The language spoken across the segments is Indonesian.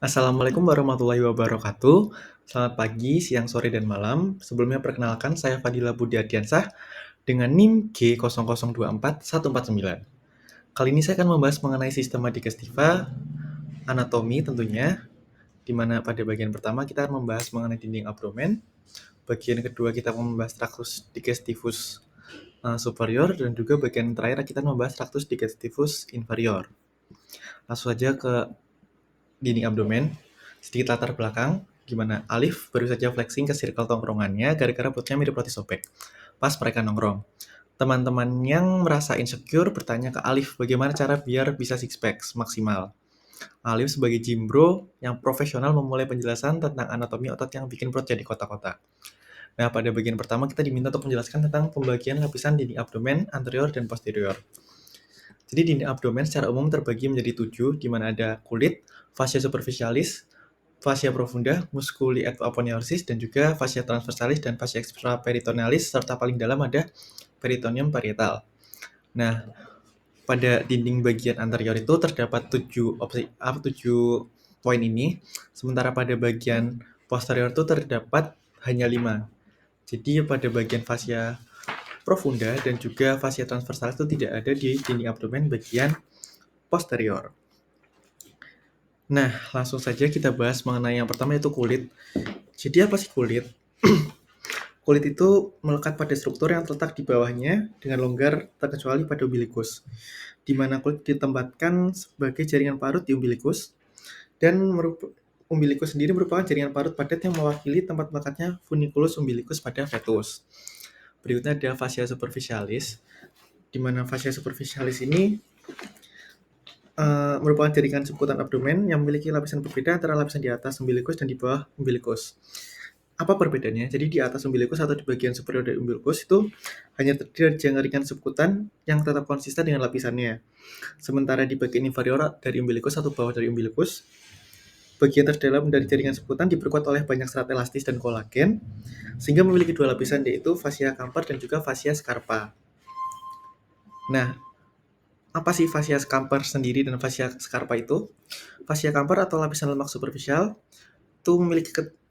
Assalamualaikum warahmatullahi wabarakatuh. Selamat pagi, siang, sore, dan malam. Sebelumnya perkenalkan, saya Fadila Budi Ardiansah dengan NIM G0024149. Kali ini saya akan membahas mengenai sistema digestiva, anatomi tentunya, di mana pada bagian pertama kita akan membahas mengenai dinding abdomen, bagian kedua kita akan membahas traktus digestivus superior, dan juga bagian terakhir kita membahas traktus digestivus inferior. Langsung saja ke dinding abdomen. Sedikit latar belakang, gimana Alif baru saja flexing ke circle tongkrongannya gara-gara perutnya mirip roti sobek. Pas mereka nongkrong. Teman-teman yang merasa insecure bertanya ke Alif bagaimana cara biar bisa six pack maksimal. Alif sebagai gym bro yang profesional memulai penjelasan tentang anatomi otot yang bikin perut jadi kotak-kotak. Nah, pada bagian pertama kita diminta untuk menjelaskan tentang pembagian lapisan dinding abdomen anterior dan posterior. Jadi dinding abdomen secara umum terbagi menjadi 7, di mana ada kulit, fascia superficialis, fascia profunda, musculi aponeurosis, dan juga fascia transversalis dan fascia extraperitonealis, serta paling dalam ada peritoneum parietal. Nah, pada dinding bagian anterior itu terdapat 7 poin ini, sementara pada bagian posterior itu terdapat hanya 5. Jadi pada bagian fascia profunda dan juga fascia transversalis itu tidak ada di dinding abdomen bagian posterior. Nah, langsung saja kita bahas mengenai yang pertama yaitu kulit. Jadi apa sih kulit? Kulit itu melekat pada struktur yang terletak di bawahnya dengan longgar terkecuali pada umbilikus, di mana kulit ditempatkan sebagai jaringan parut di umbilikus, dan umbilikus sendiri merupakan jaringan parut padat yang mewakili tempat melekatnya funiculus umbilicus pada fetus. Berikutnya ada fascia superficialis, di mana fascia superficialis ini merupakan jaringan seputar abdomen yang memiliki lapisan berbeda antara lapisan di atas umbilikus dan di bawah umbilikus. Apa perbedaannya? Jadi di atas umbilikus atau di bagian superior dari umbilikus itu hanya terdiri dari jaringan subkutan yang tetap konsisten dengan lapisannya. Sementara di bagian inferior dari umbilikus atau bawah dari umbilikus, bagian terdalam dari jaringan subkutan diperkuat oleh banyak serat elastis dan kolagen, sehingga memiliki dua lapisan yaitu fascia Kampfer dan juga fascia scarpa. Nah, apa sih fascia Kampfer sendiri dan fascia scarpa itu? Fascia Kampfer atau lapisan lemak superficial itu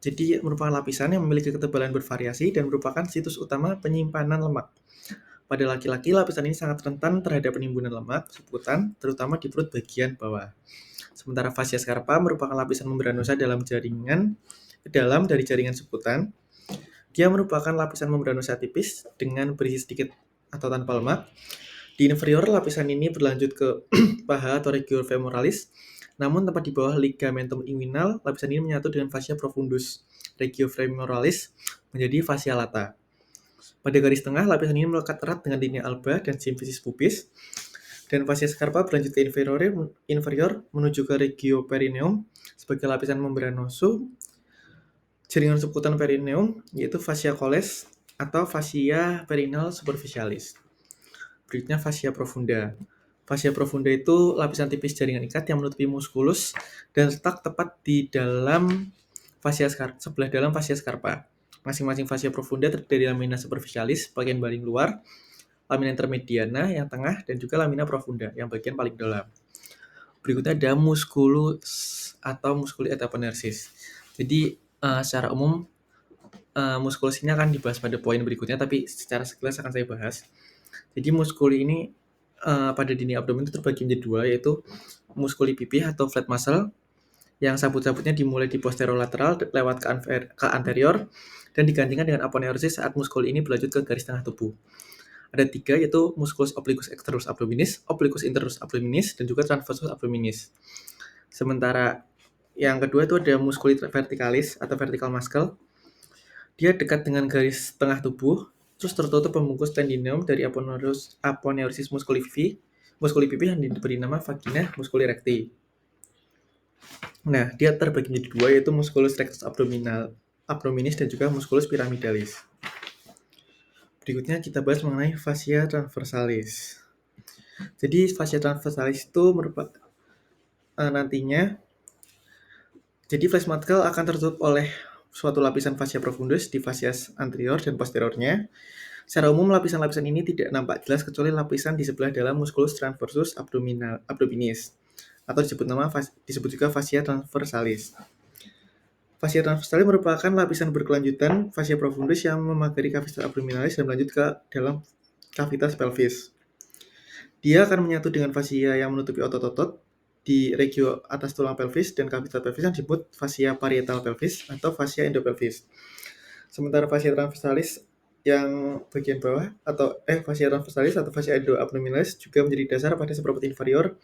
jadi merupakan lapisan yang memiliki ketebalan bervariasi dan merupakan situs utama penyimpanan lemak. Pada laki-laki, lapisan ini sangat rentan terhadap penimbunan lemak subkutan, terutama di perut bagian bawah. Sementara fascia scarpa merupakan lapisan membranosa dalam dari jaringan subkutan. Dia merupakan lapisan membranosa tipis dengan berisi sedikit atau tanpa lemak. Di inferior, lapisan ini berlanjut ke paha atau regio femoralis. Namun tepat di bawah ligamentum inguinal, lapisan ini menyatu dengan fascia profundus regio femoralis menjadi fascia lata. Pada garis tengah, lapisan ini melekat erat dengan linea alba dan simfisis pubis. Dan fascia scarpa berlanjut ke inferior menuju ke regio perineum sebagai lapisan membranoso jaringan subkutan perineum, yaitu fascia coles atau fascia perineal superficialis. Berikutnya fascia profunda. Fascia profunda itu lapisan tipis jaringan ikat yang menutupi muskulus dan letak tepat di dalam sebelah dalam fascia scarpa. Masing-masing fascia profunda terdiri dari lamina superficialis bagian paling luar, lamina intermediana yang tengah, dan juga lamina profunda yang bagian paling dalam. Berikutnya ada musculus atau musculi aponeurosis. Jadi secara umum musculus ini akan dibahas pada poin berikutnya, tapi secara sekilas akan saya bahas. Jadi muskuli ini pada dinding abdomen itu terbagi menjadi dua, yaitu muskuli pipih atau flat muscle yang sabut-sabutnya dimulai di posterolateral lewat ke anterior dan digantikan dengan aponeurosis saat muskuli ini berlanjut ke garis tengah tubuh. Ada 3, yaitu musculus obliquus externus abdominis, obliquus internus abdominis, dan juga transversus abdominis. Sementara yang kedua itu ada musculi verticalis atau vertical muscle. Dia dekat dengan garis tengah tubuh, terus tertutup pembungkus tendinium dari aponeurosis musculi pipih yang diberi nama vagina musculi recti. Nah, dia terbagi menjadi dua, yaitu musculus rectus abdominis dan juga musculus pyramidalis. Berikutnya kita bahas mengenai fascia transversalis. Jadi fascia transversalis itu merupakan nantinya, jadi flash muscle akan tertutup oleh suatu lapisan fascia profundus di fascia anterior dan posteriornya. Secara umum, lapisan-lapisan ini tidak nampak jelas kecuali lapisan di sebelah dalam musculus transversus abdominis. atau disebut juga fascia transversalis. Fascia transversalis merupakan lapisan berkelanjutan fascia profundus yang memagari cavitas abdominalis dan melanjut ke dalam cavitas pelvis. Dia akan menyatu dengan fascia yang menutupi otot-otot di regio atas tulang pelvis dan cavitas pelvis yang disebut fascia parietal pelvis atau fascia endopelvis. Sementara fascia transversalis yang bagian bawah fascia transversalis atau fascia endoabdominalis juga menjadi dasar pada seperempat inferior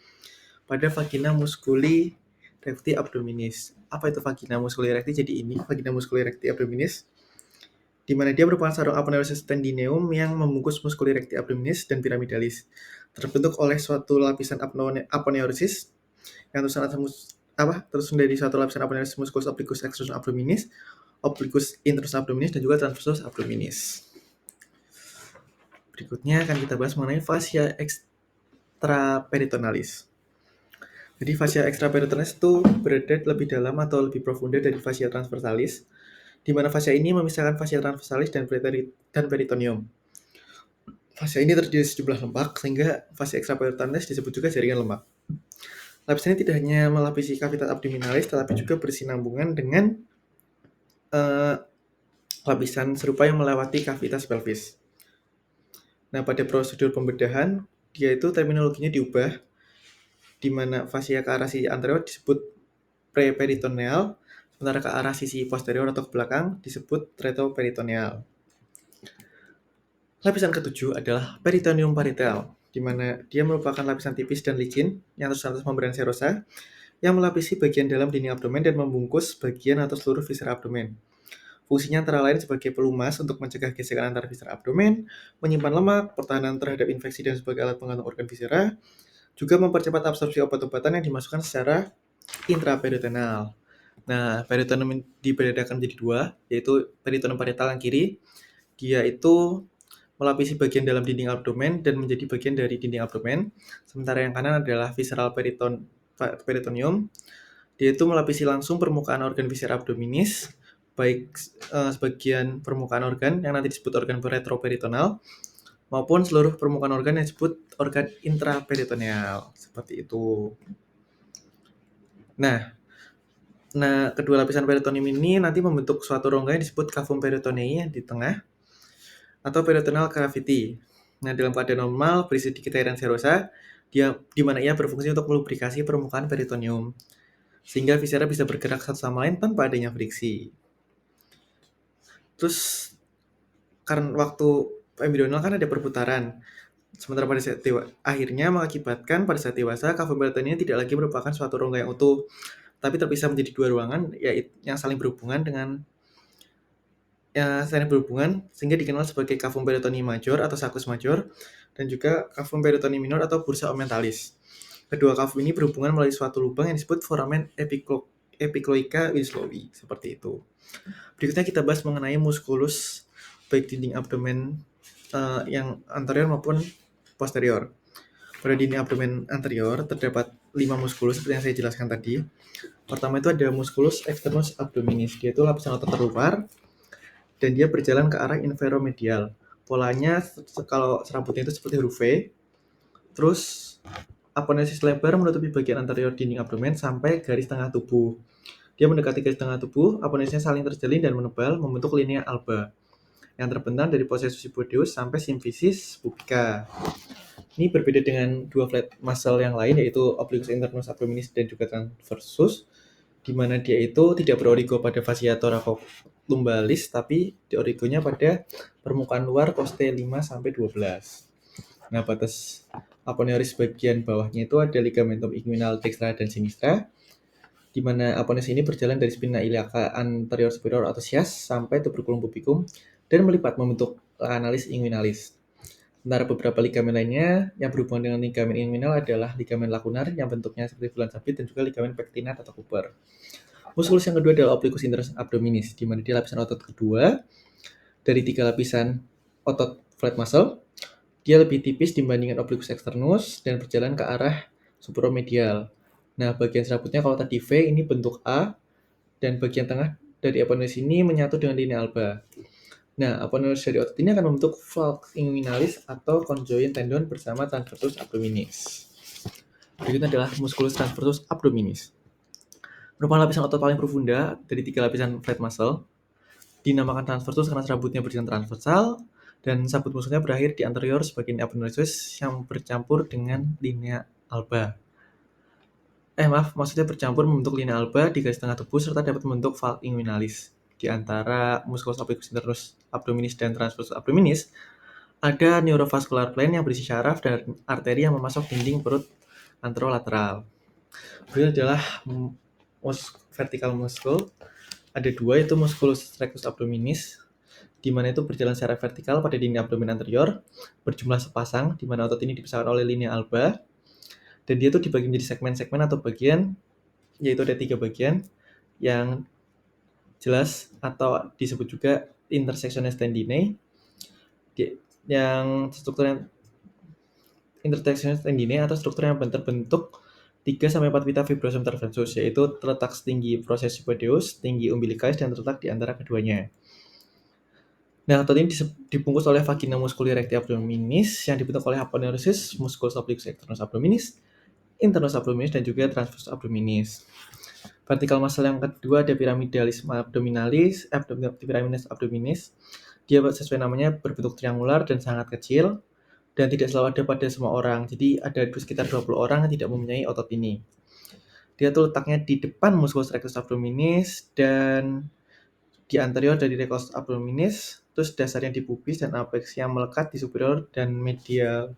pada vagina musculi recti abdominis. Apa itu vagina musculi recti? Jadi ini vagina musculi recti abdominis, di mana dia merupakan sarung aponeurosis tendineum yang membungkus musculi recti abdominis dan piramidalis, terbentuk oleh suatu lapisan aponeurosis yang tersusun dari suatu lapisan aponeurosis musculus obliquus extrusus abdominis, obliquus intrusus abdominis, dan juga transversus abdominis. Berikutnya akan kita bahas mengenai fascia extraperitonealis. Jadi fascia extraperitonealis itu berada lebih dalam atau lebih profunda dari fascia transversalis, di mana fascia ini memisahkan fascia transversalis dan peritoneum. Fascia ini terdiri dari sejumlah lemak, sehingga fascia extraperitonealis disebut juga jaringan lemak. Lapisan ini tidak hanya melapisi cavitas abdominalis, tetapi juga bersinambungan dengan lapisan serupa yang melewati cavitas pelvis. Nah, pada prosedur pembedahan, dia itu terminologinya diubah, di mana fascia ke arah sisi anterior disebut preperitoneal, sementara ke arah sisi posterior atau ke belakang disebut retroperitoneal. Lapisan ketujuh adalah peritoneum parietal, di mana dia merupakan lapisan tipis dan licin yang terus membran serosa yang melapisi bagian dalam dinding abdomen dan membungkus bagian atau seluruh viscera abdomen. Fungsinya antara lain sebagai pelumas untuk mencegah gesekan antar viscera abdomen, menyimpan lemak, pertahanan terhadap infeksi, dan sebagai alat pengantar organ viscera, juga mempercepat absorpsi obat-obatan yang dimasukkan secara intraperitoneal. Nah, peritoneum dibedakan menjadi dua, yaitu peritoneum parietal yang kiri, dia itu melapisi bagian dalam dinding abdomen dan menjadi bagian dari dinding abdomen, sementara yang kanan adalah visceral peritoneum, dia itu melapisi langsung permukaan organ viscera abdominis, baik sebagian permukaan organ yang nanti disebut organ retroperitoneal, maupun seluruh permukaan organ yang disebut organ intraperitoneal, seperti itu. Nah, kedua lapisan peritoneum ini nanti membentuk suatu rongga yang disebut cavum peritonei di tengah, atau peritoneal cavity. Nah, dalam keadaan normal berisi sedikit cairan serosa, di mana ia berfungsi untuk melubrikasi permukaan peritoneum, sehingga viscera bisa bergerak satu sama lain tanpa adanya friksi. Terus karena waktu embrional kan ada perputaran, sementara pada saat akhirnya mengakibatkan pada saat dewasa cavum peritonei tidak lagi merupakan suatu rongga yang utuh, tapi terpisah menjadi dua ruangan yang saling berhubungan sehingga dikenal sebagai cavum peritonei major atau saccus major, dan juga cavum peritonei minor atau bursa omentalis. Kedua cavum ini berhubungan melalui suatu lubang yang disebut foramen epicloica Winslowi, seperti itu. Berikutnya kita bahas mengenai musculus baik dinding abdomen yang anterior maupun posterior. Pada dinding abdomen anterior terdapat 5 musculus seperti yang saya jelaskan tadi. Pertama itu ada musculus externus abdominis, dia itu lapisan otot terluar dan dia berjalan ke arah inferomedial. Polanya kalau serabutnya itu seperti huruf V. Terus aponesis lebar menutupi bagian anterior dinding abdomen sampai garis tengah tubuh. Dia mendekati garis tengah tubuh, aponesisnya saling terjalin dan menebal membentuk linea alba yang terbentang dari possessus ipodeus sampai symphysis pubica. Ini berbeda dengan dua flat muscle yang lain, yaitu obliquus internus abdominis dan juga transversus, di mana dia itu tidak berorigo pada fascia thoracolumbalis, tapi diorigonya pada permukaan luar costae 5-12. Nah, batas aponeuris bagian bawahnya itu ada ligamentum inguinal dextra dan sinistra, di mana aponeus ini berjalan dari spina iliaca anterior superior atau SIAS sampai tuberculum pubicum dan melipat membentuk canalis inguinalis. Sementara beberapa ligamen lainnya yang berhubungan dengan ligamen inguinal adalah ligamen lacunar yang bentuknya seperti bulan sabit dan juga ligamen pectinat atau Cooper. Musculus yang kedua adalah obliquus internus abdominis, di mana dia lapisan otot kedua dari 3 lapisan otot flat muscle. Dia lebih tipis dibandingkan obliquus externus dan berjalan ke arah supromedial. Nah, bagian serabutnya kalau tadi V ini bentuk A, dan bagian tengah dari aponeus ini menyatu dengan linea alba. Nah, aponeus dari otot ini akan membentuk falx inguinalis atau conjoint tendon bersama transversus abdominis. Berikutnya adalah musculus transversus abdominis. Merupakan lapisan otot paling profunda dari 3 lapisan flat muscle. Dinamakan transversus karena serabutnya berjalan transversal dan sabut muskulnya berakhir di anterior sebagian abdominalis yang bercampur dengan linea alba. Maksudnya bercampur membentuk linea alba di garis tengah tubuh serta dapat membentuk valve inguinalis. Di antara musculus obliquus internus abdominis dan transversus abdominis, ada neurovascular plane yang berisi syaraf dan arteri yang memasok dinding perut anterolateral. Berikut adalah vertical muscle. Ada 2, yaitu musculus rectus abdominis, di mana itu berjalan secara vertikal pada dinding abdomen anterior, berjumlah sepasang, di mana otot ini dipisahkan oleh linea alba, dan dia tuh dibagi menjadi segmen-segmen atau bagian, yaitu ada 3 bagian, yang jelas atau disebut juga intersectiones tendinae, yang strukturnya intersectiones tendinae atau struktur yang terbentuk 3-4 pita fibrosum transversus, yaitu terletak setinggi processus pedeus, tinggi umbilicalis, dan terletak di antara keduanya. Nah, otot ini dibungkus oleh vagina musculi recti abdominis yang dibentuk oleh aponeurosis, musculus obliquus externus abdominis, internus abdominis, dan juga transversus abdominis. Vertical muscle yang kedua ada pyramidalis abdominalis, pyramidalis abdominis. Dia sesuai namanya berbentuk triangular dan sangat kecil dan tidak selalu ada pada semua orang. Jadi ada sekitar 20 orang yang tidak mempunyai otot ini. Dia tuh letaknya di depan musculus rectus abdominis dan di anterior dari rectus abdominis, terus dasarnya di pubis dan apex yang melekat di superior dan medial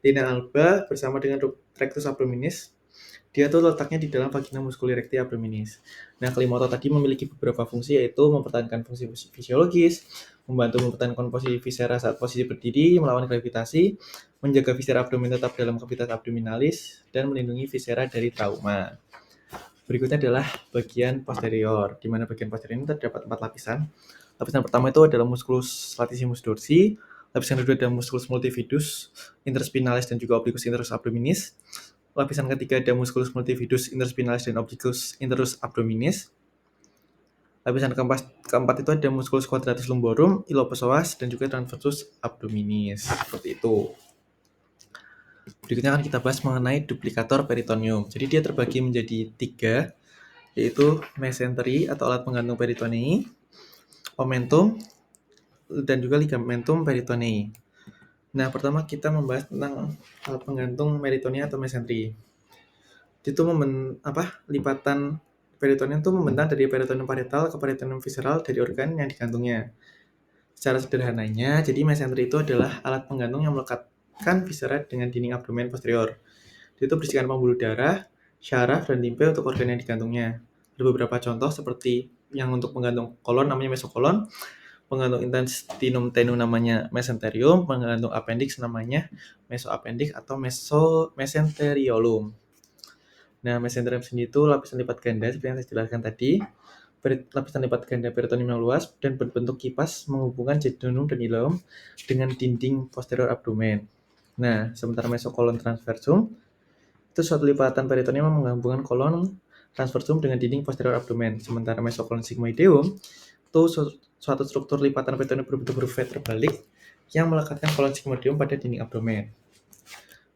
linea alba bersama dengan rectus abdominis. Dia tuh letaknya di dalam vagina musculi recti abdominis. Nah, kelima otot tadi memiliki beberapa fungsi, yaitu mempertahankan fungsi fisiologis, membantu mempertahankan posisi viscera saat posisi berdiri, melawan gravitasi, menjaga viscera abdomen tetap dalam cavitas abdominalis, dan melindungi viscera dari trauma. Berikutnya adalah bagian posterior, di mana bagian posterior ini terdapat 4 lapisan. Lapisan pertama itu adalah musculus latissimus dorsi, lapisan kedua adalah musculus multifidus, interspinalis, dan juga obliquus internus abdominis. Lapisan ketiga ada musculus multifidus, interspinalis, dan obliquus internus abdominis. Lapisan keempat itu ada musculus quadratus lumborum, iliopsoas, dan juga transversus abdominis. Seperti itu. Berikutnya akan kita bahas mengenai duplikator peritoneum. Jadi dia terbagi menjadi 3, yaitu mesentery atau alat penggantung peritonei, omentum, dan juga ligamentum peritonei. Nah, pertama kita membahas tentang alat penggantung peritonei atau mesentery. Itu lipatan peritoneum itu membentang dari peritoneum parietal ke peritoneum visceral dari organ yang digantungnya. Secara sederhananya, jadi mesentery itu adalah alat penggantung yang melekatkan viscera dengan dinding abdomen posterior. Itu berisikan pembuluh darah, syaraf, dan limfe untuk organ yang digantungnya. Ada beberapa contoh seperti yang untuk penggantung kolon namanya mesokolon, penggantung intestinum tenum namanya mesenterium, penggantung appendix namanya mesoappendix atau mesenteriolum. Nah, mesenterium sendiri itu lapisan lipat ganda seperti yang saya jelaskan tadi. Lapisan lipat ganda peritoneum yang luas dan berbentuk kipas menghubungkan jejunum dan ileum dengan dinding posterior abdomen. Nah, sementara mesokolon transversum itu suatu lipatan peritoneum yang menghubungkan kolon transversum dengan dinding posterior abdomen. Sementara mesokolon sigmoideum itu suatu struktur lipatan peritoneum berbentuk huruf V terbalik yang melekatkan kolon sigmoideum pada dinding abdomen.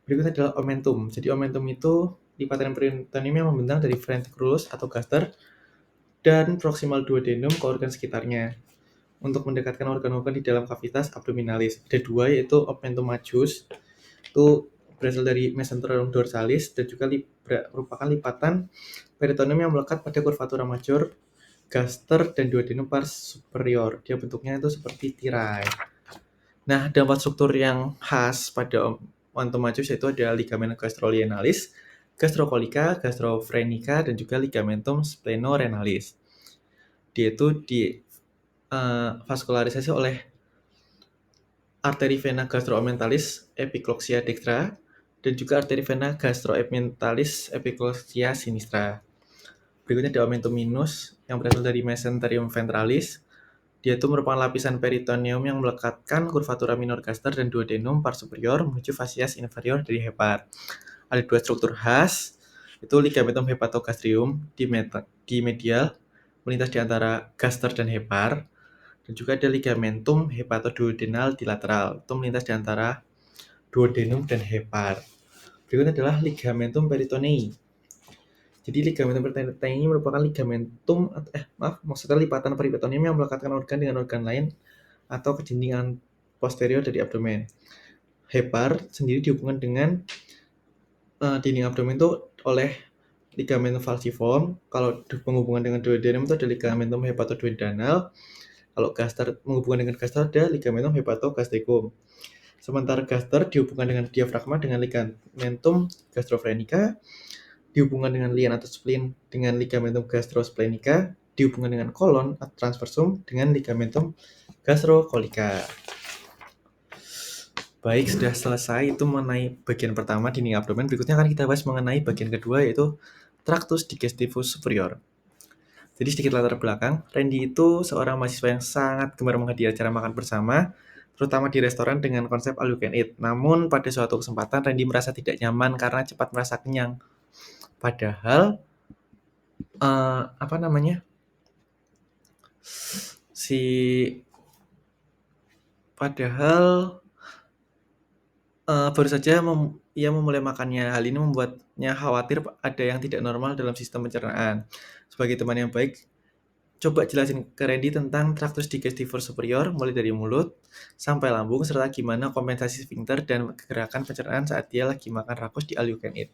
Berikutnya adalah omentum. Jadi omentum itu lipatan peritoneum yang membentang dari ventriculus atau gaster dan proximal duodenum ke organ sekitarnya untuk mendekatkan organ-organ di dalam cavitas abdominalis. Ada 2, yaitu omentum majus, itu berasal dari mesenterium dorsalis dan juga merupakan lipatan peritoneum yang melekat pada curvatura major, gaster, dan duodenum pars superior. Dia bentuknya itu seperti tirai. Nah, ada 4 struktur yang khas pada omentum majus, yaitu ada ligamen gastrolienalis, gastrocolica, gastrofrenica, dan juga ligamentum splenorenalis. Dia itu vaskularisasi oleh arteri vena gastroomentalis epicloxia dextra dan juga arteri vena gastroementalis epicloxia sinistra. Berikutnya ada omentum minus yang berasal dari mesenterium ventralis. Dia itu merupakan lapisan peritoneum yang melekatkan curvatura minor gaster dan duodenum pars superior menuju fascias inferior dari hepar. Ada 2 struktur khas, itu ligamentum hepatogastrium di medial melintas di antara gaster dan hepar, dan juga ada ligamentum hepatoduodenal di lateral, itu melintas di antara duodenum dan hepar. Berikutnya adalah ligamentum peritonei. Jadi ligamentum peritonei ini merupakan ligamentum maksudnya lipatan peritoneum yang melekatkan organ dengan organ lain atau ke dinding posterior dari abdomen. Hepar sendiri dihubungkan dengan dinding abdomen itu oleh ligamentum falciform. Kalau penghubungan dengan duodenum itu ada ligamentum hepatoduodenal. Kalau gaster menghubungkan dengan gaster ada ligamentum hepatogastricum. Sementara gaster dihubungkan dengan diafragma dengan ligamentum gastrofrenica, dihubungkan dengan lian atau spleen dengan ligamentum gastrosplenica, dihubungkan dengan kolon atau transversum dengan ligamentum gastrocolica. Baik, sudah selesai itu mengenai bagian pertama dinding abdomen. Berikutnya akan kita bahas mengenai bagian kedua yaitu tractus digestivus superior. Jadi sedikit latar belakang, Randy itu seorang mahasiswa yang sangat gemar menghadiri acara makan bersama, terutama di restoran dengan konsep all you can eat. Namun pada suatu kesempatan Randy merasa tidak nyaman karena cepat merasa kenyang. Padahal baru saja ia memulai makannya. Hal ini membuatnya khawatir ada yang tidak normal dalam sistem pencernaan. Sebagai teman yang baik, coba jelasin ke Randy tentang tractus digestivus superior, mulai dari mulut sampai lambung, serta gimana kompensasi sphincter dan gerakan pencernaan saat dia lagi makan rakus di all you can eat.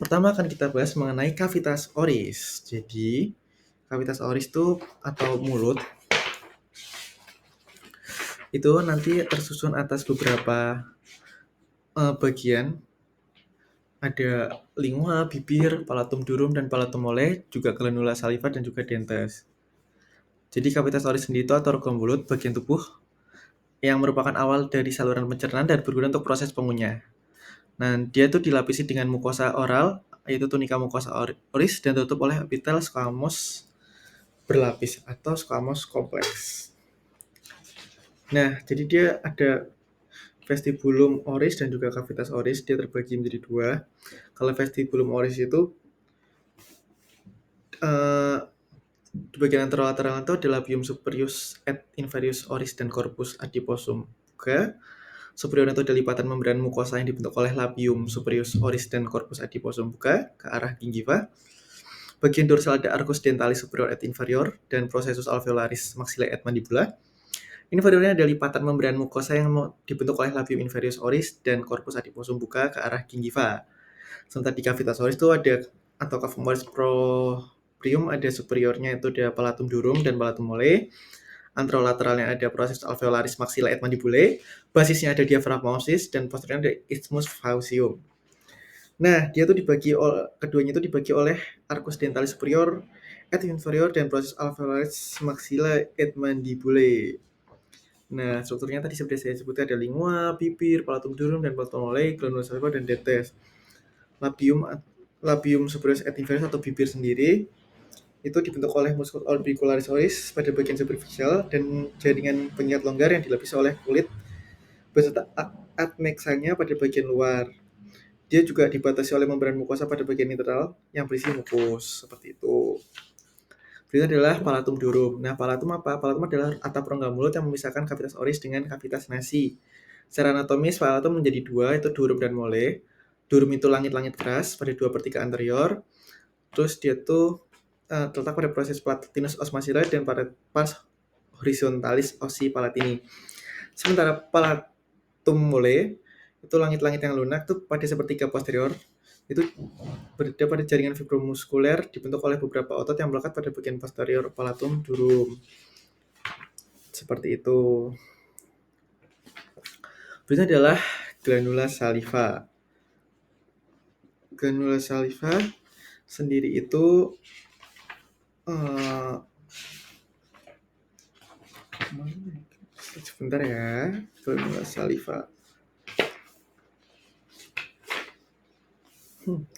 Pertama akan kita bahas mengenai cavitas oris. Jadi, cavitas oris itu atau mulut itu nanti tersusun atas beberapa bagian. Ada lingua, bibir, palatum durum, dan palatum mole, juga glandula saliva, dan juga dentes. Jadi cavitas oris sendiri itu atau rongga mulut, bagian tubuh yang merupakan awal dari saluran pencernaan dan berguna untuk proses pengunyah. Nah, dia itu dilapisi dengan mukosa oral, yaitu tunika mukosa oris, dan tutup oleh epitel squamous berlapis atau squamous kompleks. Nah, jadi dia ada vestibulum oris dan juga cavitas oris, dia terbagi menjadi dua. Kalau vestibulum oris itu di bagian anterolateral itu ada labium superius et inferius oris dan corpus adiposum. Ke superior itu ada lipatan membran mukosa yang dibentuk oleh labium superius oris dan corpus adiposum buka ke arah gingiva. Bagian dorsal ada arcus dentalis superior et inferior dan processus alveolaris maxillae et mandibula. Inferiornya ada lipatan membran mukosa yang dibentuk oleh labium inferius oris dan corpus adiposum buka ke arah gingiva. Sementara di cavitas oris itu ada atau cavum oris proprium ada superiornya itu ada palatum durum dan palatum mole. Anterolateralnya ada processus alveolaris maxillae et mandibulae. Basisnya ada diaphragmosis dan posteriornya ada isthmus faucium. Nah, keduanya itu dibagi oleh arcus dentalis superior et inferior dan processus alveolaris maxillae et mandibulae. Nah, strukturnya tadi seperti saya sebutkan ada lingua, bibir, palatum durum, dan palatum mole, glandula saliva, dan dentes. Labium superior et inferior atau bibir sendiri itu dibentuk oleh musculus orbicularis oris pada bagian superficial dan jaringan pengikat longgar yang dilapisi oleh kulit beserta adnexanya pada bagian luar. Dia juga dibatasi oleh membran mukosa pada bagian internal yang berisi mukus, seperti itu. Berikutnya adalah palatum durum. Nah, palatum apa? Palatum adalah atap rongga mulut yang memisahkan cavitas oris dengan cavitas nasi. Secara anatomis, palatum menjadi dua, itu durum dan mole. Durum itu langit-langit keras pada 2/3 anterior. Terus dia tuh terletak pada proses palatinus os maxillae dan pada pars horizontalis osi palatini. Sementara palatum mole itu langit-langit yang lunak tuh pada sepertiga posterior. Itu berada pada jaringan fibromuskuler dibentuk oleh beberapa otot yang melekat pada bagian posterior palatum durum. Seperti itu. Berikutnya adalah glandula saliva. Glandula saliva sendiri itu sebentar ya, glandula saliva.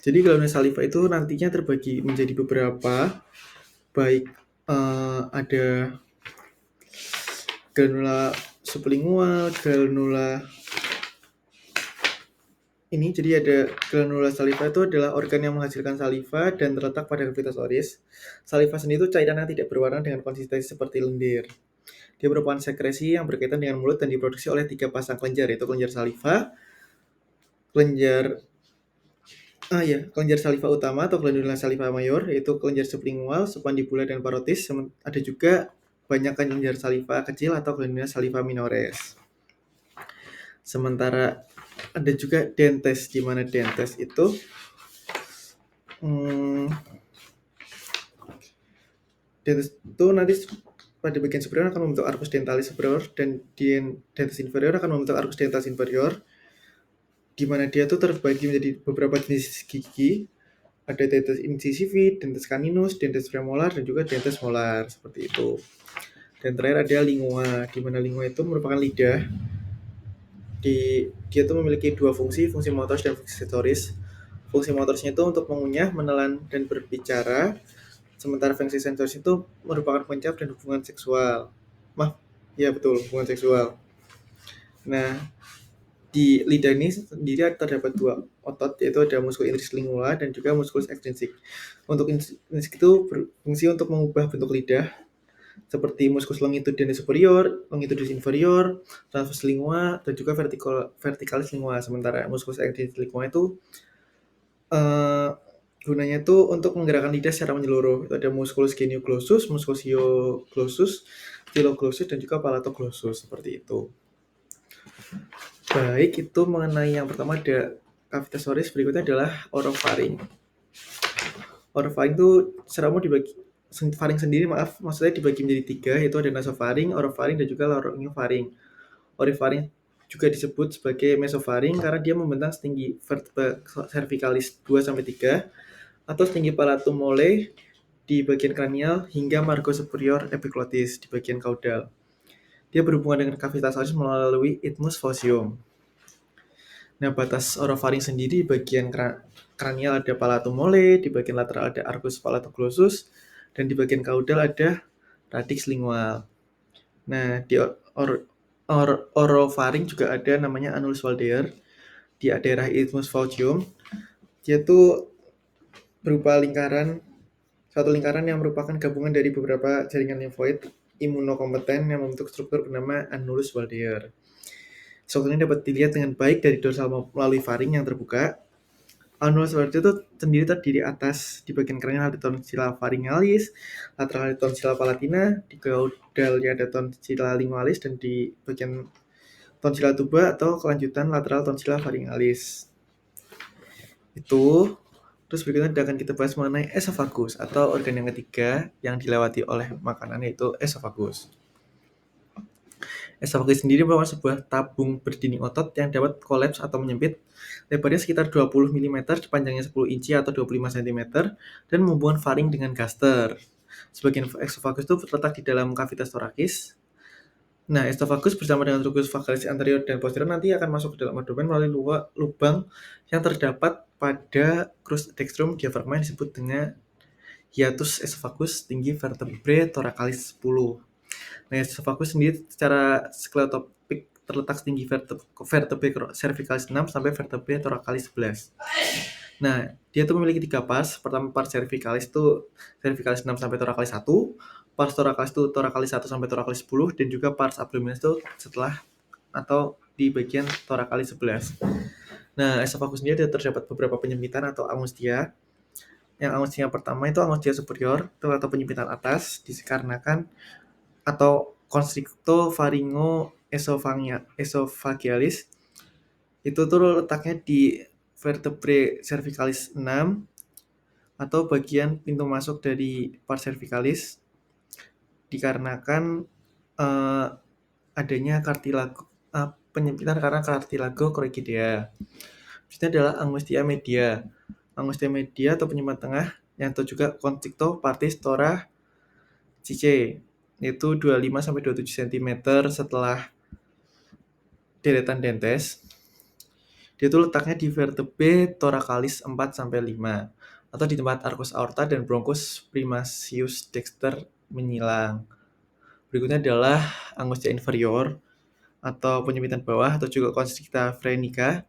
Jadi glandula saliva itu nantinya terbagi menjadi beberapa, baik ada granula sublingual, granula ini. Jadi ada granula saliva itu adalah organ yang menghasilkan saliva dan terletak pada cavitas oris. Saliva sendiri itu cairan yang tidak berwarna dengan konsistensi seperti lendir. Dia merupakan sekresi yang berkaitan dengan mulut dan diproduksi oleh 3 pasang kelenjar, yaitu kelenjar saliva, kelenjar Kelenjar saliva utama atau glandula saliva mayor yaitu kelenjar sublingual, submandibula dan parotis. Ada juga banyak kelenjar saliva kecil atau glandula saliva minores. Sementara ada juga dentes, di mana dentes itu dentes itu nanti pada bagian superior akan membentuk arcus dentalis superior dan di dentes inferior akan membentuk arcus dentalis inferior, di mana dia tuh terbagi menjadi beberapa jenis gigi. Ada dentes incisivi, dentes caninus, dentes premolar, dan juga dentes molar, seperti itu. Dan terakhir ada lingua, di mana lingua itu merupakan lidah. Dia tuh memiliki dua fungsi motoris dan fungsi sensoris. Fungsi motorisnya itu untuk mengunyah, menelan, dan berbicara. Sementara fungsi sensoris itu merupakan pencap dan hubungan seksual. Betul, hubungan seksual. Nah, di lidah ini sendiri terdapat dua otot, yaitu ada musculus intrinsik lingua dan juga musculus extrinsik. Untuk intrinsik itu berfungsi untuk mengubah bentuk lidah, seperti musculus longitudinus superior, longitudinus inferior, transversus lingua, dan juga verticalis lingua. Sementara musculus extrinsik lingua itu gunanya itu untuk menggerakkan lidah secara menyeluruh. Itu ada musculus genioglossus, musculus hyoglossus, styloglossus, dan juga palatoglossus, seperti itu. Baik, itu mengenai yang pertama ada cavitas oris, berikutnya adalah orofaring. Orofaring itu secara umum dibagi, faring sendiri maksudnya dibagi menjadi tiga, yaitu ada nasofaring, orofaring, dan juga laryngiofaring. Orofaring juga disebut sebagai mesofaring karena dia membentang setinggi vertebra cervicalis 2-3 atau setinggi palatum mole di bagian kranial hingga margo superior epiglotis di bagian caudal. Dia berhubungan dengan cavitas oris melalui isthmus fossium. Nah, batas orofaring sendiri di bagian kranial ada palatum mole, di bagian lateral ada arcus palatoglossus, dan di bagian caudal ada radix lingual. Nah, di orofaring juga ada namanya annulus Waldeyer di daerah isthmus fossium. Dia tuh berupa suatu lingkaran yang merupakan gabungan dari beberapa jaringan limfoid imunokompeten yang membentuk struktur bernama annulus Waldeyer. Struktur ini dapat dilihat dengan baik dari dorsal melalui faring yang terbuka. Annulus Waldeyer itu sendiri terdiri atas di bagian kranial ada tonsilla pharyngalis, lateral ada tonsilla palatina, di caudalnya ada tonsilla lingualis, dan di bagian tonsilla tuba atau kelanjutan lateral tonsilla pharyngalis. Itu. Terus berikutnya akan kita bahas mengenai esophagus atau organ yang ketiga yang dilewati oleh makanan, yaitu esophagus. Esophagus sendiri merupakan sebuah tabung berdinding otot yang dapat kolaps atau menyempit, lebarnya sekitar 20 mm, panjangnya 10 inci atau 25 cm, dan menghubungkan faring dengan gaster. Sebagian esophagus itu terletak di dalam kavitas torakis. Nah, esophagus bersama dengan truncus vagalis anterior dan posterior nanti akan masuk ke dalam abdomen melalui lubang yang terdapat pada crus dextrum diafragma yang disebut dengan hiatus esophagus tinggi vertebrae thoracalis 10. Nah, esophagus sendiri secara sklerotopik terletak setinggi vertebrae cervicalis 6 sampai vertebrae thoracalis 11. Nah, dia tuh memiliki 3 pars. Pertama, pars cervicalis itu cervicalis 6 sampai thoracalis 1. Pars thoracalis itu thoracalis 1 sampai thoracalis 10, dan juga pars abdominis itu setelah atau di bagian thoracalis 11. Nah, esophagus sendiri terdapat beberapa penyempitan atau angustia. Yang angustia pertama itu angustia superior atau penyempitan atas dikarenakan atau constricto pharyngo esophagialis. Itu tuh letaknya di vertebrae cervicalis 6 atau bagian pintu masuk dari pars cervicalis dikarenakan adanya penyempitan karena cartilago choroidea. Selanjutnya adalah angustia media. Angustia media atau penyempitan tengah yang itu juga constricto partis thoracicae, yaitu 25-27 cm setelah deretan dentes. Dia itu letaknya di vertebrae thoracalis 4-5 atau di tempat arcus aorta dan bronchus primacius dexter menyilang. Berikutnya adalah angustia inferior atau penyempitan bawah atau juga constricta phrenica.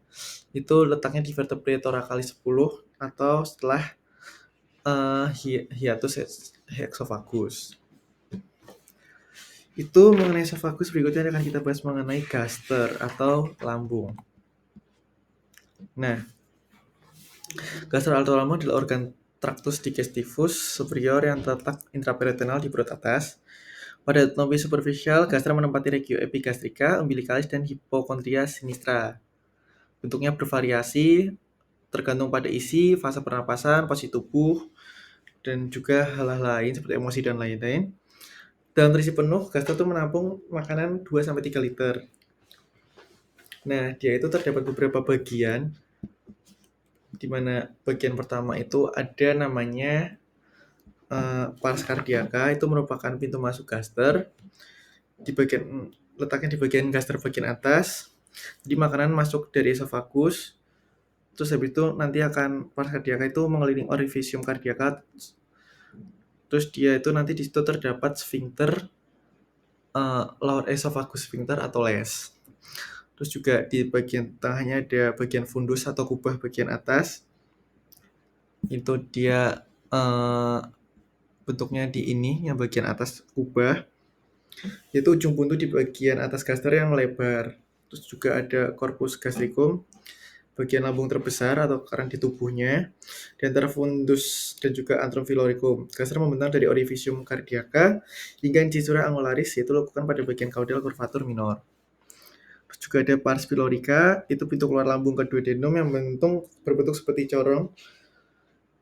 Itu letaknya di vertebrae thoracalis 10 atau setelah hiatus esophagus. Itu mengenai esophagus. Berikutnya akan kita bahas mengenai gaster atau lambung. Nah, Gaster alveolum adalah organ tractus digestivus superior yang terletak intraperitoneal di perut atas. Pada anatomi superficial, gaster menempati regio epigastrika, umbilicalis, dan hipokondria sinistra. Bentuknya bervariasi tergantung pada isi, fase pernapasan, posisi tubuh, dan juga hal-hal lain seperti emosi dan lain-lain. Dalam terisi penuh, gaster itu menampung makanan 2-3 liter. Nah, dia itu terdapat beberapa bagian, di mana bagian pertama itu ada namanya pars cardiaca, itu merupakan pintu masuk gaster. Letaknya di bagian gaster bagian atas. Jadi makanan masuk dari esofagus, terus habis itu nanti akan pars cardiaca itu mengelilingi orifisium cardiaca. Terus dia itu nanti di situ terdapat sphincter lower esophagus sphincter atau LES. Terus juga di bagian tengahnya ada bagian fundus atau kubah bagian atas. Itu dia bentuknya di ini, yang bagian atas kubah. Itu ujung buntu di bagian atas gaster yang lebar. Terus juga ada corpus gastricum, bagian lambung terbesar atau keran di tubuhnya, di antara fundus dan juga antrum filoricum. Gaster membentang dari orifisium cardiaca hingga incisura angularis, yaitu lekukan pada bagian caudal curvatur minor. Terus juga ada pars pylorica, itu pintu keluar lambung kedua denum yang berbentuk seperti corong.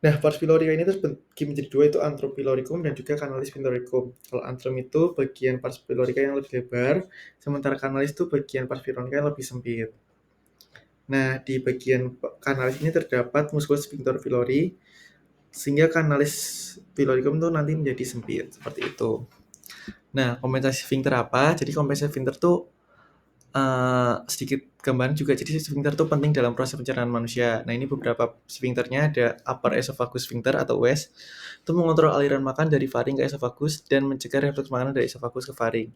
Nah, pars pylorica ini terbagi menjadi dua, itu antrum pyloricum dan juga canalis pyloricum. Kalau antrum itu bagian pars pylorica yang lebih lebar, sementara canalis itu bagian pars pylorica yang lebih sempit. Nah, di bagian kanalis ini terdapat musculus sphincter pylori, sehingga kanalis pyloricum itu nanti menjadi sempit, seperti itu. Nah, kompensasi sphincter apa? Jadi kompensasi sphincter itu sedikit gambaran juga. Jadi sphincter itu penting dalam proses pencernaan manusia. Nah, ini beberapa sphincternya, ada upper esophagus sphincter atau UES, itu mengontrol aliran makan dari faring ke esophagus dan mencegah refleks makanan dari esophagus ke faring.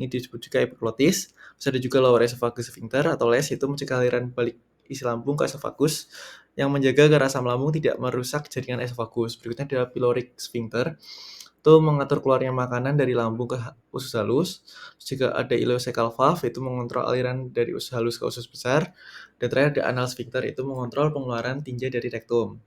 Ini disebut juga epiglotis. Terus ada juga lower esophagus sphincter atau LES, itu mencegah aliran balik isi lambung ke esophagus yang menjaga agar asam lambung tidak merusak jaringan esophagus. Berikutnya adalah pyloric sphincter, itu mengatur keluarnya makanan dari lambung ke usus halus. Juga ada ileocecal valve, itu mengontrol aliran dari usus halus ke usus besar. Dan terakhir ada anal sphincter, itu mengontrol pengeluaran tinja dari rektum.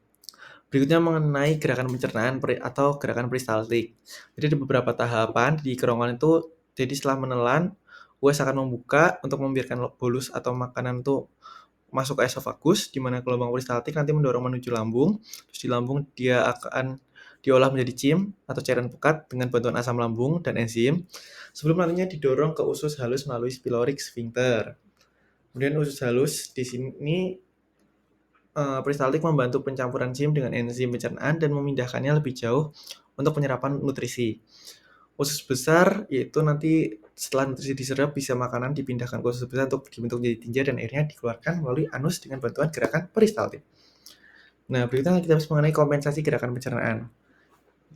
Berikutnya mengenai gerakan pencernaan atau gerakan peristaltik. Jadi ada beberapa tahapan di kerongkongan itu. Jadi setelah menelan, uas akan membuka untuk membiarkan bolus atau makanan itu masuk ke esofagus, di mana gelombang peristaltik nanti mendorong menuju lambung. Terus di lambung dia akan diolah menjadi cim atau cairan pekat dengan bantuan asam lambung dan enzim, sebelum nantinya didorong ke usus halus melalui pyloric sphincter. Kemudian usus halus di sini peristaltik membantu pencampuran cim dengan enzim pencernaan dan memindahkannya lebih jauh untuk penyerapan nutrisi. Usus besar yaitu nanti setelah nutrisi diserap, bisa makanan dipindahkan ke usus besar untuk dibentuk jadi tinja dan akhirnya dikeluarkan melalui anus dengan bantuan gerakan peristaltik. Nah, berikutnya kita bahas mengenai kompensasi gerakan pencernaan.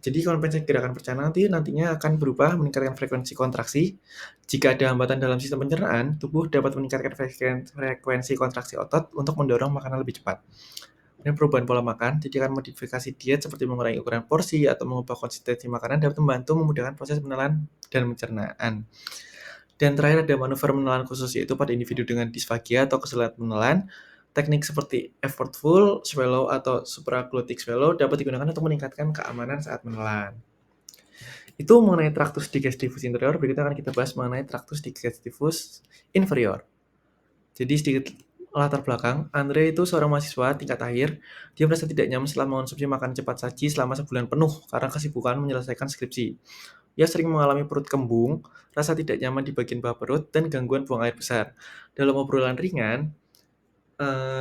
Jadi kompensasi gerakan pencernaan nantinya akan berubah meningkatkan frekuensi kontraksi. Jika ada hambatan dalam sistem pencernaan, tubuh dapat meningkatkan frekuensi kontraksi otot untuk mendorong makanan lebih cepat. Dan perubahan pola makan, jadi akan modifikasi diet seperti mengurangi ukuran porsi atau mengubah konsistensi makanan dapat membantu memudahkan proses menelan dan pencernaan. Dan terakhir ada manuver menelan khusus, yaitu pada individu dengan disfagia atau kesulitan menelan. Teknik seperti effortful swallow atau supraglottic swallow dapat digunakan untuk meningkatkan keamanan saat menelan. Itu mengenai tractus digestivus inferior. Berikutnya akan kita bahas mengenai tractus digestivus inferior. Jadi sedikit latar belakang, Andre itu seorang mahasiswa tingkat akhir. Dia merasa tidak nyaman setelah mengonsumsi makanan cepat saji selama sebulan penuh karena kesibukan menyelesaikan skripsi. Ia sering mengalami perut kembung, rasa tidak nyaman di bagian bawah perut, dan gangguan buang air besar. Dalam obrolan ringan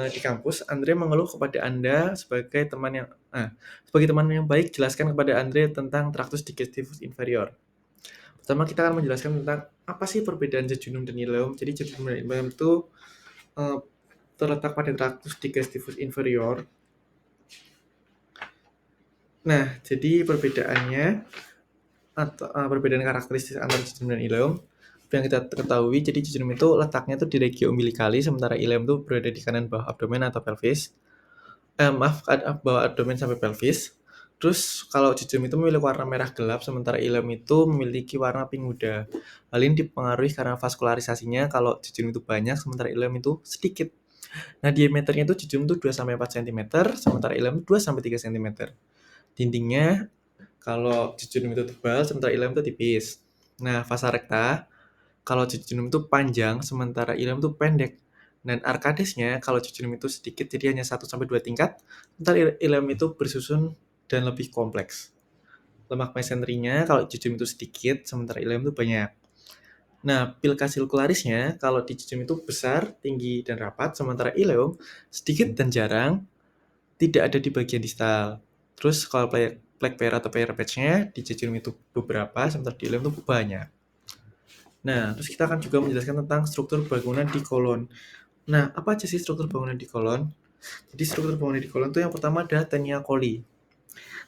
di kampus, Andre mengeluh kepada Anda sebagai teman yang baik. Jelaskan kepada Andre tentang tractus digestivus inferior. Pertama, kita akan menjelaskan tentang apa sih perbedaan jejunum dan ileum. Jadi jejunum dan ileum itu terletak pada tractus digestivus inferior. Nah, jadi perbedaannya atau perbedaan karakteristik antara jejunum dan ileum yang kita ketahui, jadi jejunum itu letaknya tuh di regio umbilicalis, sementara ileum itu berada di kanan bawah abdomen atau pelvis. Bawah abdomen sampai pelvis. Terus kalau jejunum itu memiliki warna merah gelap, sementara ileum itu memiliki warna pink muda. Hal ini dipengaruhi karena vaskularisasinya. Kalau jejunum itu banyak, sementara ileum itu sedikit. Nah, diameternya itu jejunum itu 2-4 cm, sementara ileum 2-3 cm. Dindingnya kalau jejunum itu tebal, sementara ileum itu tipis. Nah, vasa rekta, kalau jejunum itu panjang, sementara ileum itu pendek. Dan arkadesnya, kalau jejunum itu sedikit, jadi hanya 1-2 tingkat, sementara ileum itu bersusun dan lebih kompleks. Lemak mesenterinya, kalau jejunum itu sedikit, sementara ileum itu banyak. Nah, pilka circularisnya, kalau di jejunum itu besar, tinggi, dan rapat, sementara ileum sedikit dan jarang, tidak ada di bagian distal. Terus kalau plaque pair atau pair patch-nya di jejunum itu beberapa, sementara di ileum itu banyak. Nah, terus kita akan juga menjelaskan tentang struktur bangunan di kolon. Nah, apa aja sih struktur bangunan di kolon? Jadi struktur bangunan di kolon itu yang pertama ada Taenia coli.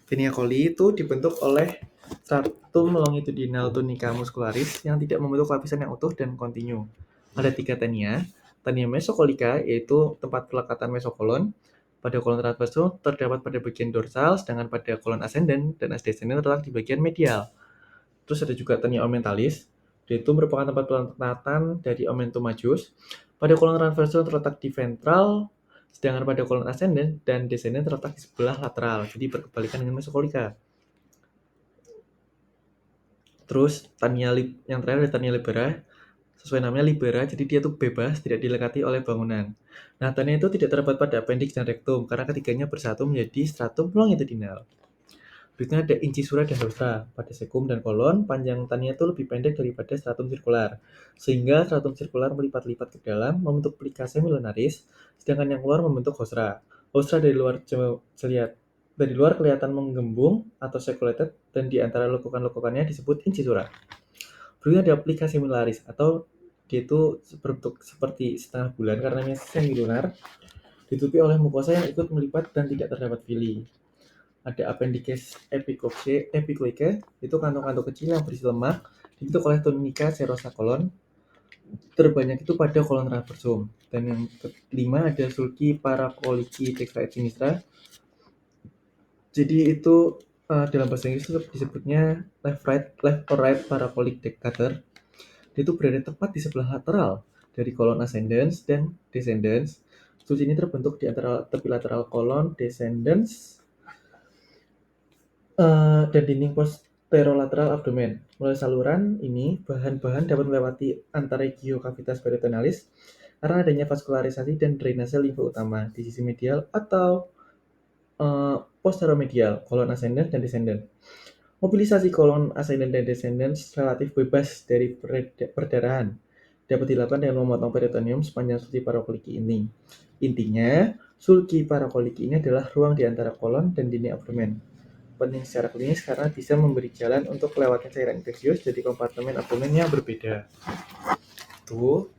Taenia coli itu dibentuk oleh stratum longitudinal tunica muscularis yang tidak membentuk lapisan yang utuh dan kontinu. Ada 3 tenia. Tenia mesocolica yaitu tempat pelekatan mesokolon. Pada kolon transversum terdapat pada bagian dorsal, sedangkan pada kolon ascendens dan ascendens terletak di bagian medial. Terus ada juga tenia aumentalis, yaitu merupakan tempat pelekatan dari omentum majus. Pada kolon transversum terletak di ventral, sedangkan pada kolon ascendens dan descendens terletak di sebelah lateral, jadi berkebalikan dengan mesocolica. Terus yang terakhir ada tania libera, sesuai namanya libera, jadi dia tuh bebas, tidak dilekati oleh bangunan. Nah, tania itu tidak terdapat pada appendix dan rectum, karena ketiganya bersatu menjadi stratum longitudinal. Berikutnya ada incisura dan dorsal. Pada sekum dan kolon, panjang tania itu lebih pendek daripada stratum sirkular, sehingga stratum sirkular melipat-lipat ke dalam membentuk plica semilunaris, sedangkan yang keluar membentuk hostra. Hostra dari luar kelihatan menggembung atau circulated, dan di antara lekukan-lekukannya disebut incisura. Berikutnya ada plica semilunaris, atau dia itu berbentuk seperti setengah bulan karenanya semilunar, ditutupi oleh mukosa yang ikut melipat dan tidak terdapat villi. Ada appendix epicloica, itu kantong-kantong kecil yang berisi lemak, dibentuk oleh tunica serosa kolon, terbanyak itu pada kolon transversum. Dan yang kelima ada sulci paracolici dextra et sinistra. Jadi itu dalam bahasa Inggris itu disebutnya left or right paracolic decatur. Dia itu berada tepat di sebelah lateral dari kolon ascendens dan descendens. Sulci ini terbentuk di antara tepi lateral kolon descendens dan dinding posterolateral abdomen. Melalui saluran ini, bahan-bahan dapat melewati anteregiocavitas peritonealis karena adanya vaskularisasi dan drainase limfa utama di sisi medial atau posteromedial, kolon ascendens dan descendens. Mobilisasi kolon ascendens dan descendens relatif bebas dari perdarahan. Dapat dilakukan dengan memotong peritoneum sepanjang sulci parakoliki ini. Intinya, sulci parakoliki ini adalah ruang di antara kolon dan dinding abdomen. Penting secara klinis karena bisa memberi jalan untuk lewatnya cairan infeksius dari kompartemen abdomen yang berbeda. Tuh.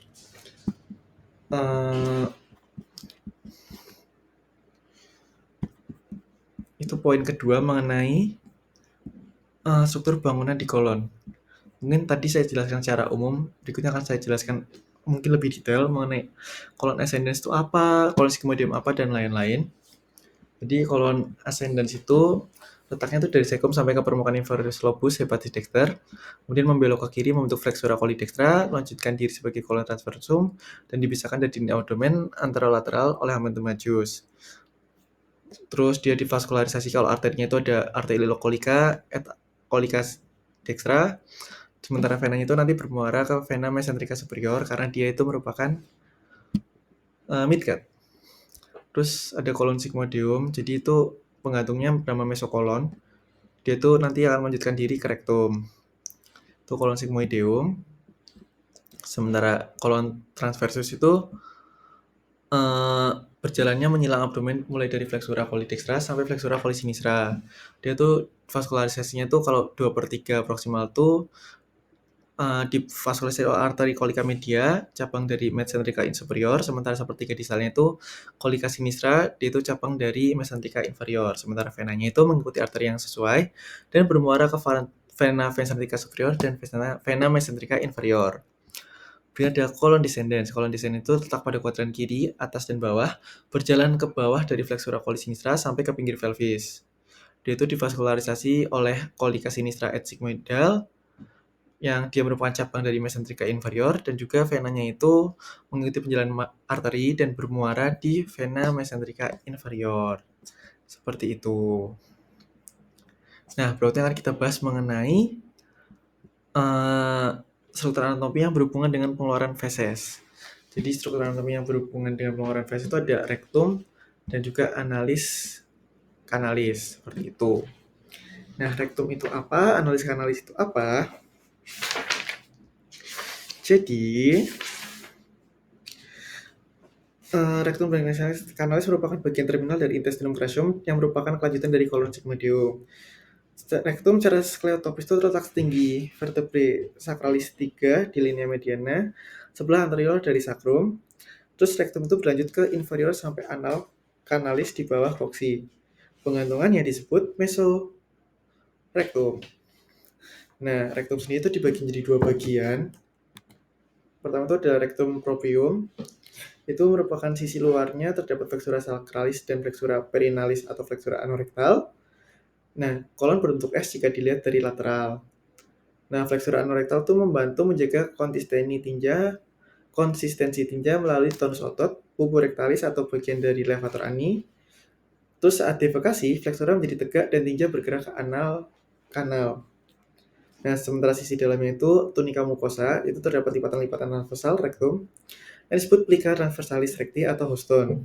Itu poin kedua mengenai struktur bangunan di kolon. Mungkin tadi saya jelaskan secara umum, berikutnya akan saya jelaskan mungkin lebih detail mengenai kolon ascendens itu apa, kolon sigmoideum apa, dan lain-lain. Jadi kolon ascendens itu letaknya itu dari sekum sampai ke permukaan inferior lobus hepatis dexter, kemudian membelok ke kiri membentuk flexura coli dextra, melanjutkan diri sebagai kolon transversum, dan dipisahkan dari dinding abdomen anterolateral oleh omentum majus. Terus dia divaskularisasi kalau arterinya itu ada arteri colica, colica dextra, sementara venanya itu nanti bermuara ke vena mesenterica superior karena dia itu merupakan midgut. Terus ada kolon sigmoideum, jadi itu penggantungnya bernama mesokolon. Dia itu nanti akan melanjutkan diri ke rektum. Itu kolon sigmoideum. Sementara kolon transversus itu berjalannya menyilang abdomen mulai dari flexura coli dextra sampai flexura coli sinistra. Dia tuh vaskularisasinya tuh kalau 2/3 proximal tuh di vaskularisasi arteri colica media, cabang dari mesenterica superior, sementara sepertiga distalnya itu colica sinistra, dia itu cabang dari mesenterica inferior. Sementara venanya itu mengikuti arteri yang sesuai dan bermuara ke vena mesenterica superior dan vena mesenterica inferior. Kemudian ada kolon descendens. Kolon descendens itu terletak pada kuadran kiri, atas dan bawah, berjalan ke bawah dari flexura coli sinistra sampai ke pinggir pelvis. Dia itu divaskularisasi oleh colica sinistra et sigmoidal, yang dia merupakan cabang dari mesenterika inferior, dan juga venanya itu mengikuti penjalanan arteri dan bermuara di vena mesenterika inferior. Seperti itu. Nah, berarti akan kita bahas mengenai struktur anatomi yang berhubungan dengan pengeluaran feses. Jadi struktur anatomi yang berhubungan dengan pengeluaran feses itu ada rektum dan juga analis kanalis, seperti itu. Nah, rektum itu apa? Analis kanalis itu apa? Jadi, rektum dan kanalis merupakan bagian terminal dari intestinum crucium yang merupakan kelanjutan dari colon sigmoideum. Rektum secara skleotopis itu terletak setinggi vertebrae sacralis 3 di linea mediana sebelah anterior dari sacrum. Terus rektum itu berlanjut ke inferior sampai anal kanalis di bawah koksi. Pengantungannya disebut mesorektum. Nah, rektum sendiri itu dibagi menjadi dua bagian. Pertama itu adalah rektum proprium. Itu merupakan sisi luarnya terdapat flexura sacralis dan flexura perinalis atau flexura anorektal. Nah, kolon berbentuk S jika dilihat dari lateral. Nah, flexura anorektal itu membantu menjaga konsistensi tinja melalui tonus otot, pubu rektalis atau bagian dari levator ani. Terus saat defekasi, flexura menjadi tegak dan tinja bergerak ke kanal. Nah, sementara sisi dalamnya itu tunika mucosa, itu terdapat lipatan-lipatan transversal rektum yang disebut plica transversalis recti atau Houston.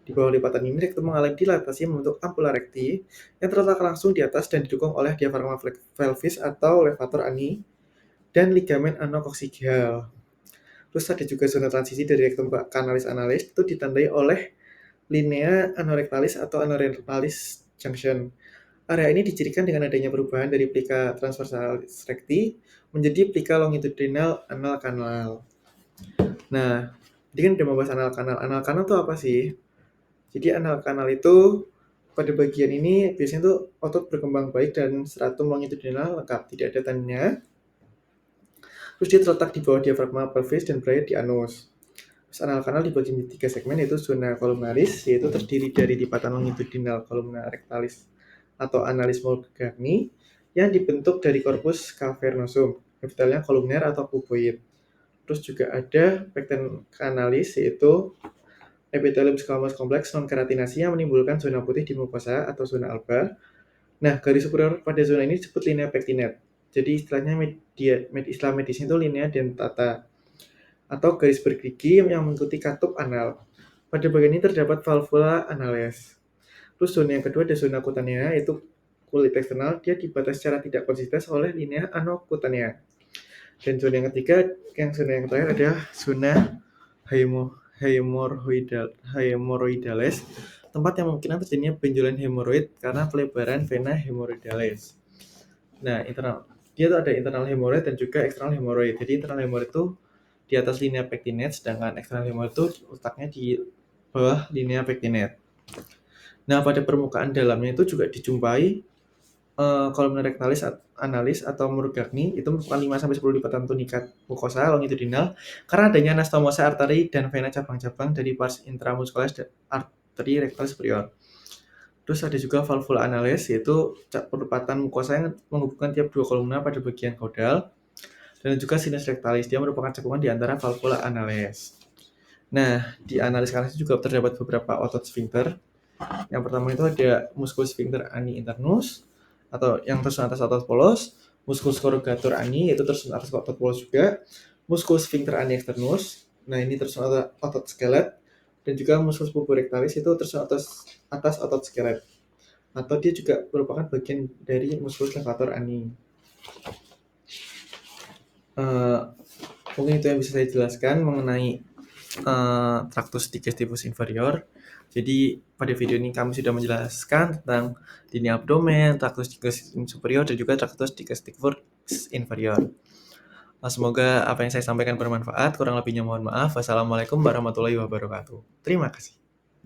Di bawah lipatan ini, rektum mengalami dilatasi membentuk ampula recti yang terletak langsung di atas dan didukung oleh diafragma pelvis atau levator ani dan ligamen anokoksigeal. Terus ada juga zona transisi dari rektum ke kanalis analis itu ditandai oleh linea anorektalis atau anorektalis junction. Area ini dicirikan dengan adanya perubahan dari plica transversalis recti menjadi plica longitudinal anal kanal. Nah, ini kan udah membahas anal kanal. Anal kanal itu apa sih? Jadi anal kanal itu pada bagian ini biasanya tuh otot berkembang baik dan stratum longitudinal lengkap, tidak ada tandanya. Terus dia terletak di bawah diafragma pelvis dan berakhir di anus. Terus anal kanal dibagi menjadi 3 segmen, yaitu zona columnaris, yaitu terdiri dari lipatan longitudinal columna rectalis atau analis Molgagni yang dibentuk dari corpus cavernosum, epitelnya kolumner atau cuboid. Terus juga ada pecten canalis, yaitu epithelium squamous kompleks non keratinasi yang menimbulkan zona putih di mukosa atau zona alba. Nah, garis superior pada zona ini disebut linea pectinet. Jadi istilahnya istilah medisnya itu linea dentata atau garis bergerigi yang mengikuti katup anal. Pada bagian ini terdapat valvula anales. Terus zona yang kedua ada zona kutanea, yaitu kulit eksternal, dia dibatas secara tidak konsisten oleh linea anokutanea. Dan zona yang ketiga, zona yang terakhir adalah zona hemoroidales, tempat yang memungkinkan terjadinya benjolan hemoroid karena pelebaran vena hemoroidales. Nah, dia tuh ada internal hemoroid dan juga eksternal hemoroid. Jadi internal hemoroid itu di atas linea pectinet, sedangkan eksternal hemoroid itu letaknya di bawah linea pectinet. Nah, pada permukaan dalamnya itu juga dijumpai columna rectalis analis atau Molgagni, itu merupakan 5-10 lipatan tunika mukosa longitudinal karena adanya anastomosa arteri dan vena cabang-cabang dari pars intramuscularis dan arteri rektal superior. Terus ada juga valvula analis, yaitu perlipatan mukosa yang menghubungkan tiap dua kolumna pada bagian caudal. Dan juga sinus rectalis, dia merupakan cekungan di antara valvula analis. Nah, di analis kanalis juga terdapat beberapa otot sphincter. Yang pertama itu ada musculus sphincter ani internus, atau yang tersusun atas otot polos, musculus corrugator ani, yaitu tersusun atas otot polos juga, musculus sphincter ani externus, nah ini tersusun atas otot skelet, dan juga musculus puborectalis itu tersusun atas otot skelet, atau dia juga merupakan bagian dari musculus levator ani. Mungkin itu yang bisa saya jelaskan mengenai tractus digestivus inferior. Jadi pada video ini kami sudah menjelaskan tentang linea abdomen, tractus digestivus superior, dan juga tractus digestivus inferior. Semoga apa yang saya sampaikan bermanfaat. Kurang lebihnya mohon maaf. Wassalamualaikum warahmatullahi wabarakatuh. Terima kasih.